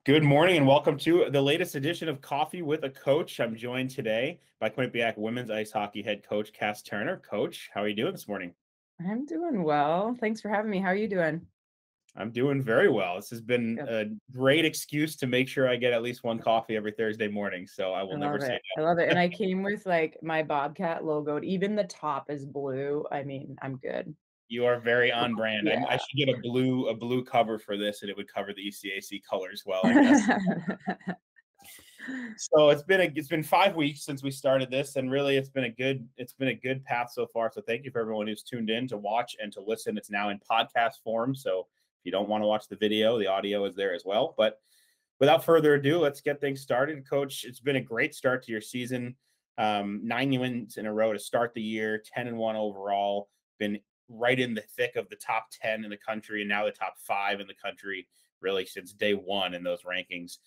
Good morning and welcome to the latest edition of Coffee with a Coach. I'm joined today by Quinnipiac women's ice hockey head coach Cass Turner. Coach, how are you doing this morning? I'm doing well. Thanks for having me. How are you doing? I'm doing very well. This has been Good. a great excuse to make sure I get at least one coffee every Thursday morning, so I I will never love say it. I love it. And I came with like my Bobcat logo. Even the top is blue. I mean, I'm good. you are very on brand. I Yeah. should get a blue cover for this, and it would cover the ECAC colors well, I guess. So it's been 5 weeks since we started this, and really it's been a good path so far. So thank you for everyone who's tuned in to watch and to listen. It's now in podcast form, so if you don't want to watch the video, the audio is there as well. But without further ado, let's get things started. Coach, it's been a great start to your season. 9 wins in a row to start the year, 10-1 overall. Been right in the thick of the top 10 in the country, and now the top 5 in the country, really since day one in those rankings.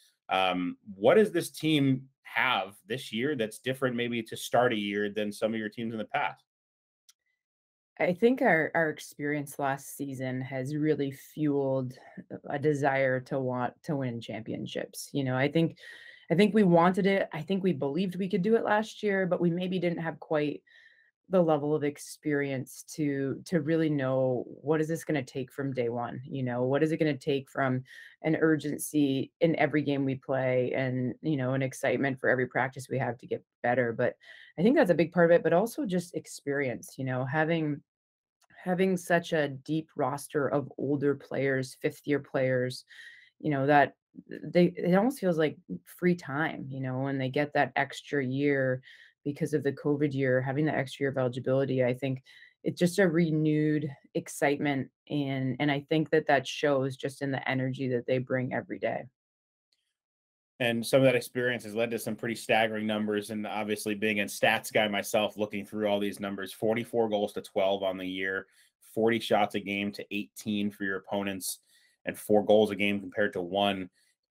What does this team have this year that's different, maybe to start a year than some of your teams in the past? I think our experience last season has really fueled a desire to want to win championships. I think we wanted it. I think we believed we could do it last year, but we maybe didn't have quite the level of experience to really know what is this going to take from day one. What is it going to take from an urgency in every game we play, and an excitement for every practice we have to get better. But I think that's a big part of it, but also just experience. Having such a deep roster of older players, fifth year players, that it almost feels like free time, when they get that extra year because of the COVID year, having that extra year of eligibility. I think it's just a renewed excitement, and I think that shows just in the energy that they bring every day. And some of that experience has led to some pretty staggering numbers. And obviously, being a stats guy myself, looking through all these numbers, 44 goals to 12 on the year, 40 shots a game to 18 for your opponents, and 4 goals a game compared to one.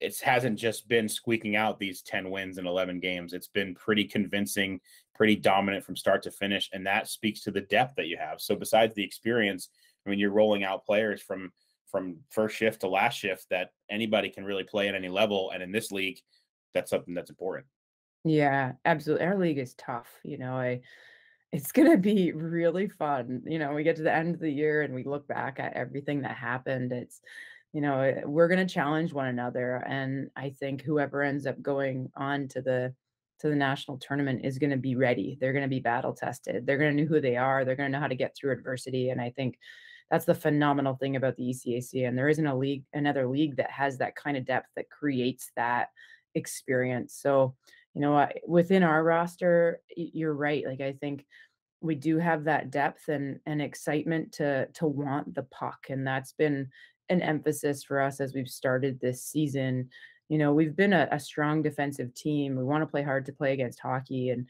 It hasn't just been squeaking out these 10 wins in 11 games. It's been pretty convincing, pretty dominant from start to finish. And that speaks to the depth that you have. So, besides the experience, I mean, you're rolling out players from first shift to last shift that anybody can really play at any level. And in this league, that's something that's important. Yeah, absolutely. Our league is tough. It's gonna be really fun. We get to the end of the year and we look back at everything that happened. We're gonna challenge one another, and I think whoever ends up going on to the national tournament is gonna be ready. They're gonna be battle tested. They're gonna know who they are. They're gonna know how to get through adversity, and I think that's the phenomenal thing about the ECAC. And there isn't another league that has that kind of depth that creates that experience. So, within our roster, you're right. Like, I think we do have that depth and excitement to want the puck, and that's been an emphasis for us as we've started this season. We've been a strong defensive team. We want to play hard to play against hockey, and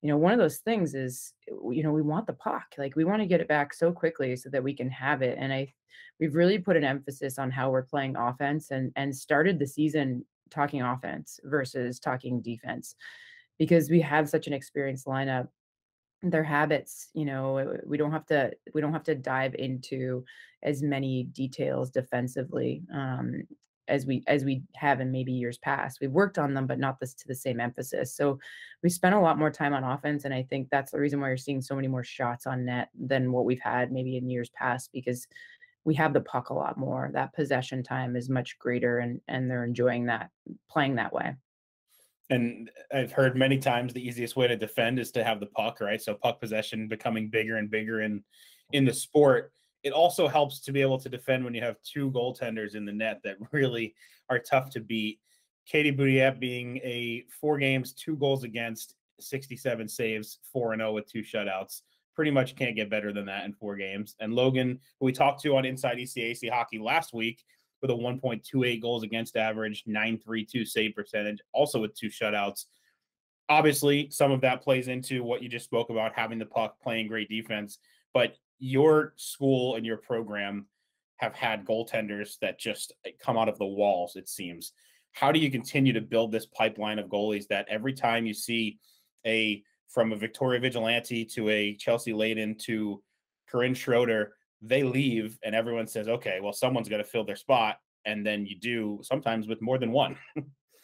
one of those things is we want the puck. Like, we want to get it back so quickly so that we can have it. And we've really put an emphasis on how we're playing offense, and started the season talking offense versus talking defense, because we have such an experienced lineup. Their habits, we don't have to dive into as many details defensively, as we have in maybe years past. We've worked on them, but not this to the same emphasis. So we spent a lot more time on offense, and I think that's the reason why you're seeing so many more shots on net than what we've had maybe in years past, because we have the puck a lot more. That possession time is much greater, and they're enjoying that, playing that way. And I've heard many times the easiest way to defend is to have the puck, right? So puck possession becoming bigger and bigger in the sport. It also helps to be able to defend when you have two goaltenders in the net that really are tough to beat. Katie Boudiette being a 4 games, 2 goals against, 67 saves, 4-0 with 2 shutouts. Pretty much can't get better than that in 4 games. And Logan, who we talked to on Inside ECAC Hockey last week, with a 1.28 goals against average, 932 save percentage, also with 2 shutouts. Obviously, some of that plays into what you just spoke about, having the puck, playing great defense. But your school and your program have had goaltenders that just come out of the walls, it seems. How do you continue to build this pipeline of goalies that every time you see from a Victoria Vigilante to a Chelsea Layden to Corinne Schroeder, they leave and everyone says, okay, well, someone's got to fill their spot. and then you do sometimes with more than one.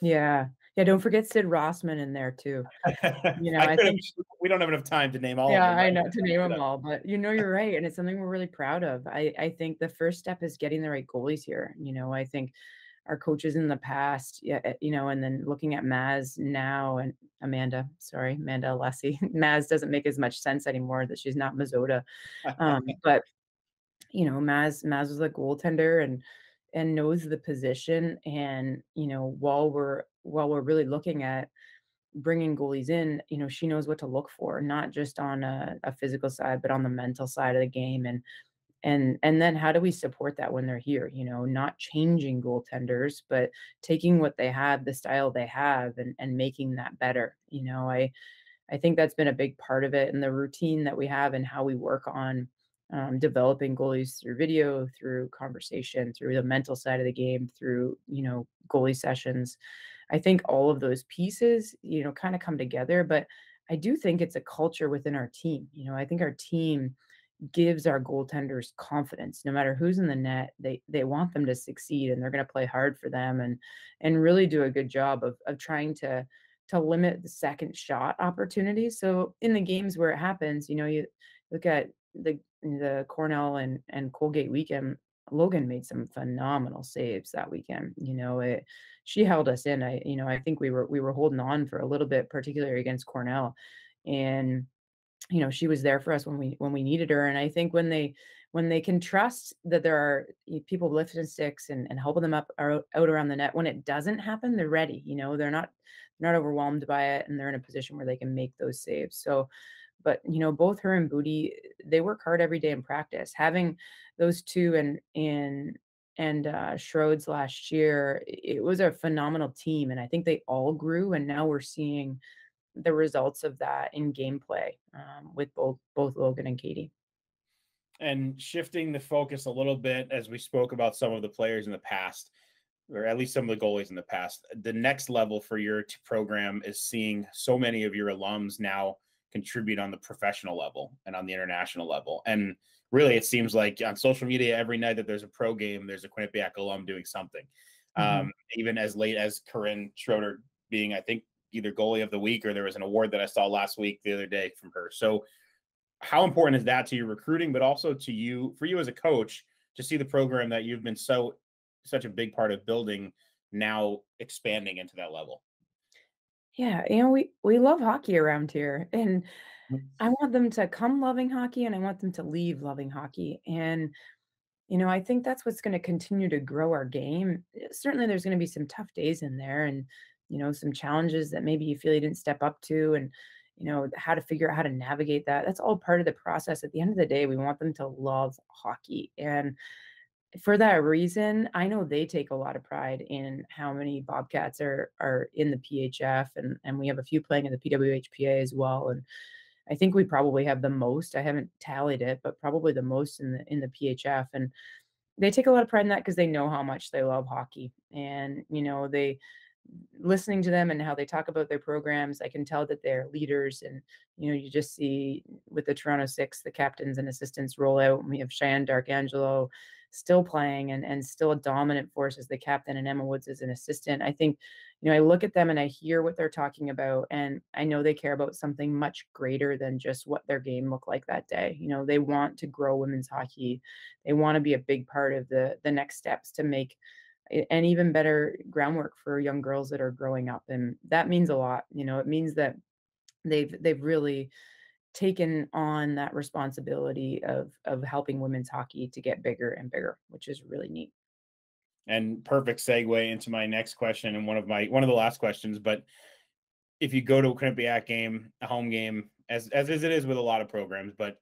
Yeah. Yeah, don't forget Sid Rossman in there too. You know, I I could have. think We don't have enough time to name all of yeah, them, but I I know, could to have name gone through them them. all, but, you're right, and it's something we're really proud of. I think the first step is getting the right goalies here. I think our coaches in the past, yeah, and then looking at Maz now and Amanda Alessi. Maz doesn't make as much sense anymore that she's not Mazzotta. But, Maz was a goaltender and knows the position, and, while we're really looking at bringing goalies in, she knows what to look for, not just on a physical side, but on the mental side of the game, and then how do we support that when they're here? Not changing goaltenders, but taking what they have, the style they have, and making that better. I think that's been a big part of it, and the routine that we have and how we work on developing goalies through video, through conversation, through the mental side of the game, through goalie sessions. I think all of those pieces, kind of come together. But I do think it's a culture within our team. I think our team gives our goaltenders confidence. No matter who's in the net, they want them to succeed, and they're going to play hard for them, and really do a good job of trying to limit the second shot opportunities. So in the games where it happens, you look at the Cornell and Colgate weekend. Logan made some phenomenal saves that weekend. She held us in. I think we were holding on for a little bit, particularly against Cornell, and she was there for us when we needed her. And I think when they can trust that there are people lifting sticks and helping them up or out around the net, when it doesn't happen, they're ready. They're not overwhelmed by it, and they're in a position where they can make those saves. So, but both her and Booty, they work hard every day in practice. Having those two and Schroeds last year, it was a phenomenal team, and I think they all grew. And now we're seeing the results of that in gameplay, with both Logan and Katie. And shifting the focus a little bit as we spoke about some of the players in the past, or at least some of the goalies in the past, the next level for your program is seeing so many of your alums now contribute on the professional level and on the international level. And really, it seems like on social media, every night that there's a pro game, there's a Quinnipiac alum doing something. Mhm. Even as late as Corinne Schroeder being, I think, either goalie of the week, or there was an award that I saw last week, the other day, from her. So how important is that to your recruiting, but also to you, for you as a coach, to see the program that you've been such a big part of building now expanding into that level? Yeah, we love hockey around here, and I want them to come loving hockey, and I want them to leave loving hockey. And I think that's what's going to continue to grow our game. Certainly, there's going to be some tough days in there, and some challenges that maybe you feel you didn't step up to, and how to figure out how to navigate that. That's all part of the process. At the end of the day, we want them to love hockey, and for that reason, I know they take a lot of pride in how many Bobcats are in the PHF, and we have a few playing in the PWHPA as well. And I think we probably have the most. I haven't tallied it, but probably the most in the PHF. And they take a lot of pride in that because they know how much they love hockey. And they listening to them and how they talk about their programs, I can tell that they're leaders. And you just see with the Toronto Six, the captains and assistants roll out, and we have Cheyenne Darkangelo still playing and still a dominant force as the captain, and Emma Woods as an assistant. I think, I look at them and I hear what they're talking about, and I know they care about something much greater than just what their game looked like that day. They want to grow women's hockey. They want to be a big part of the next steps to make an even better groundwork for young girls that are growing up. And that means a lot. It means that they've really taken on that responsibility of helping women's hockey to get bigger and bigger, which is really neat. And perfect segue into my next question, and one of the last questions. But if you go to a Quinnipiac game, a home game, as it is with a lot of programs, but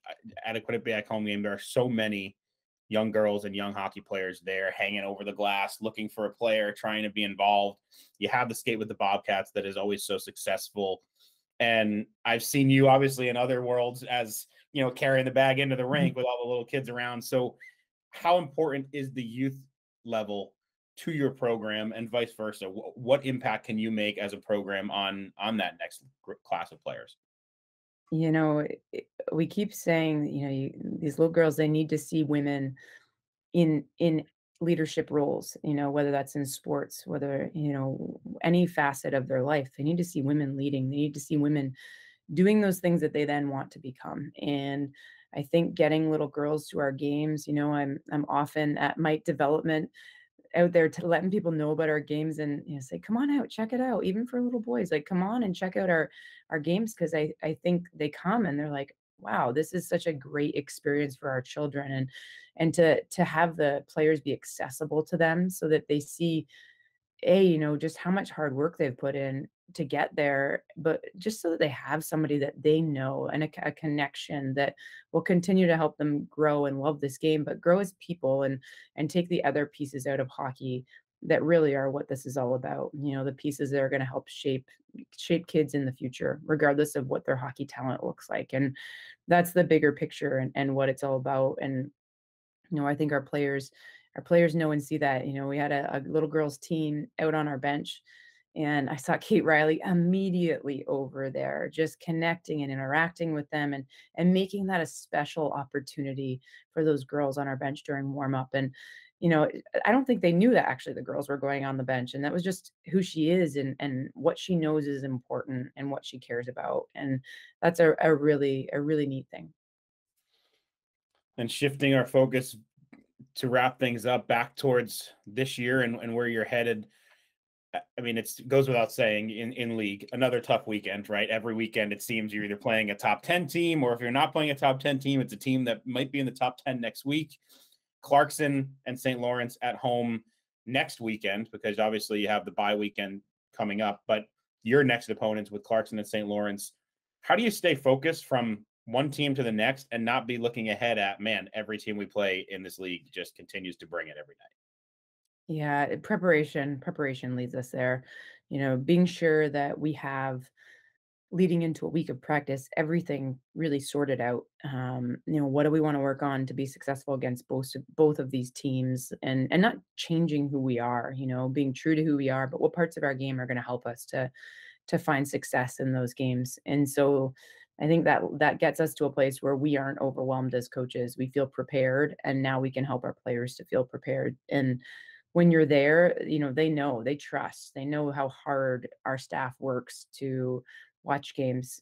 at a Quinnipiac home game, there are so many young girls and young hockey players there hanging over the glass, looking for a player, trying to be involved. You have the Skate with the Bobcats that is always so successful. And I've seen you obviously in other worlds as, carrying the bag into the Mhm. rink with all the little kids around. So how important is the youth level to your program, and vice versa? What impact can you make as a program on that next class of players? We keep saying, these little girls, they need to see women in leadership roles, whether that's in sports, whether, any facet of their life. They need to see women leading. They need to see women doing those things that they then want to become. And I think getting little girls to our games, I'm often at Mite Development out there to letting people know about our games and, say, "Come on out, check it out." Even for little boys, like, "Come on and check out our games," because I think they come and they're like, "Wow, this is such a great experience for our children." And to have the players be accessible to them so that they see just how much hard work they've put in to get there, but just so that they have somebody that they know and a connection that will continue to help them grow and love this game, but grow as people and take the other pieces out of hockey that really are what this is all about. The pieces that are going to help shape kids in the future, regardless of what their hockey talent looks like. And that's the bigger picture and what it's all about. And I think our players know and see that. We had a little girls team out on our bench, and I saw Kate Riley immediately over there, just connecting and interacting with them and making that a special opportunity for those girls on our bench during warm up. And I don't think they knew that actually the girls were going on the bench, and that was just who she is and what she knows is important and what she cares about. And that's a really neat thing. And shifting our focus to wrap things up back towards this year and where you're headed. I mean, it goes without saying in league, another tough weekend, right? Every weekend, it seems you're either playing a top 10 team, or if you're not playing a top 10 team, it's a team that might be in the top 10 next week. Clarkson and St. Lawrence at home next weekend, because obviously you have the bye weekend coming up, but your next opponents with Clarkson and St. Lawrence, how do you stay focused from one team to the next and not be looking ahead at, man, every team we play in this league just continues to bring it every night? Yeah, preparation leads us there. Being sure that we have leading into a week of practice, everything really sorted out. What do we want to work on to be successful against both of these teams, and not changing who we are, being true to who we are, but what parts of our game are going to help us to find success in those games. And so I think that gets us to a place where we aren't overwhelmed as coaches. We feel prepared, and now we can help our players to feel prepared. And when you're there, they trust, they know how hard our staff works to watch games,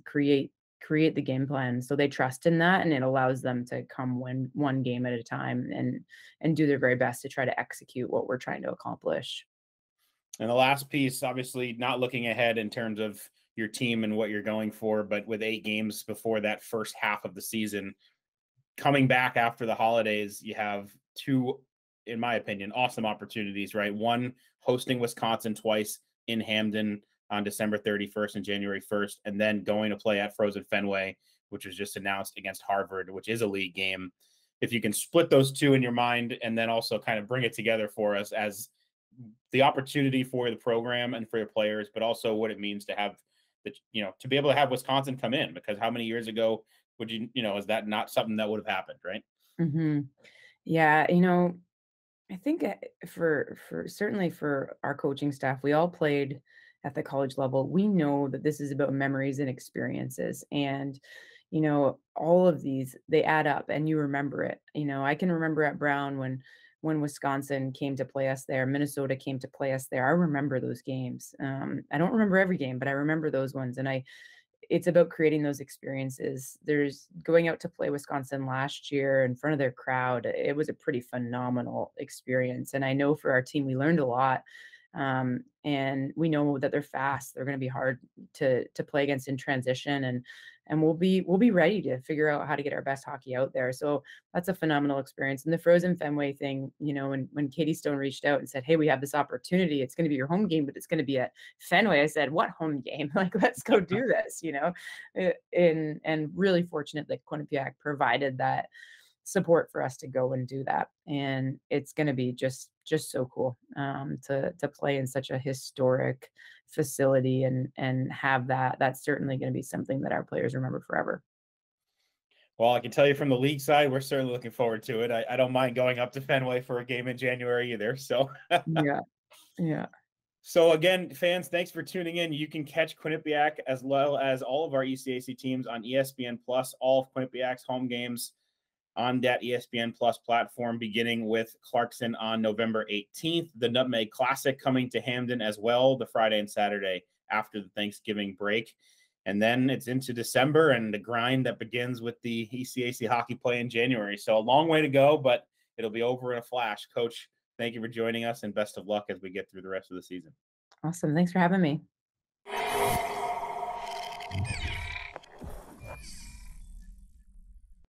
create the game plan. So they trust in that, and it allows them to come win one game at a time and do their very best to try to execute what we're trying to accomplish. And the last piece, obviously, not looking ahead in terms of your team and what you're going for, but with 8 games before that first half of the season, coming back after the holidays, you have two, in my opinion, awesome opportunities, right? One, hosting Wisconsin twice in Hamden on December 31st and January 1st, and then going to play at Frozen Fenway, which was just announced, against Harvard, which is a league game. If you can split those two in your mind and then also kind of bring it together for us as the opportunity for the program and for your players, but also what it means to have to be able to have Wisconsin come in, because how many years ago would is that not something that would have happened, right? Hmm. Yeah, I think for certainly for our coaching staff, we all played at the college level. We know that this is about memories and experiences, and all of these, they add up, and you remember it. I can remember at Brown when Wisconsin came to play us there, Minnesota came to play us there. I remember those games. I don't remember every game, but I remember those ones, and it's about creating those experiences. There's going out to play Wisconsin last year in front of their crowd. It was a pretty phenomenal experience. And I know for our team, we learned a lot. And we know that they're fast. They're going to be hard to play against in transition, and we'll be ready to figure out how to get our best hockey out there. So that's a phenomenal experience. And the Frozen Fenway thing, when Katie Stone reached out and said, "Hey, we have this opportunity. It's going to be your home game, but it's going to be at Fenway." I said, "What home game? Like, let's go do this." And really fortunate that Quinnipiac provided that support for us to go and do that. And it's going to be just so cool, to play in such a historic facility and have that. That's certainly going to be something that our players remember forever. Well, I can tell you from the league side, we're certainly looking forward to it. I don't mind going up to Fenway for a game in January either. So, Yeah, yeah. so again, fans, thanks for tuning in. You can catch Quinnipiac as well as all of our ECAC teams on ESPN Plus, all of Quinnipiac's home games. on that ESPN Plus platform, beginning with Clarkson on November 18th. The Nutmeg Classic coming to Hamden as well, the Friday and Saturday after the Thanksgiving break. And then it's into December and the grind that begins with the ECAC hockey play in January. So a long way to go, but it'll be over in a flash. Coach, thank you for joining us and best of luck as we get through the rest of the season. Awesome. Thanks for having me.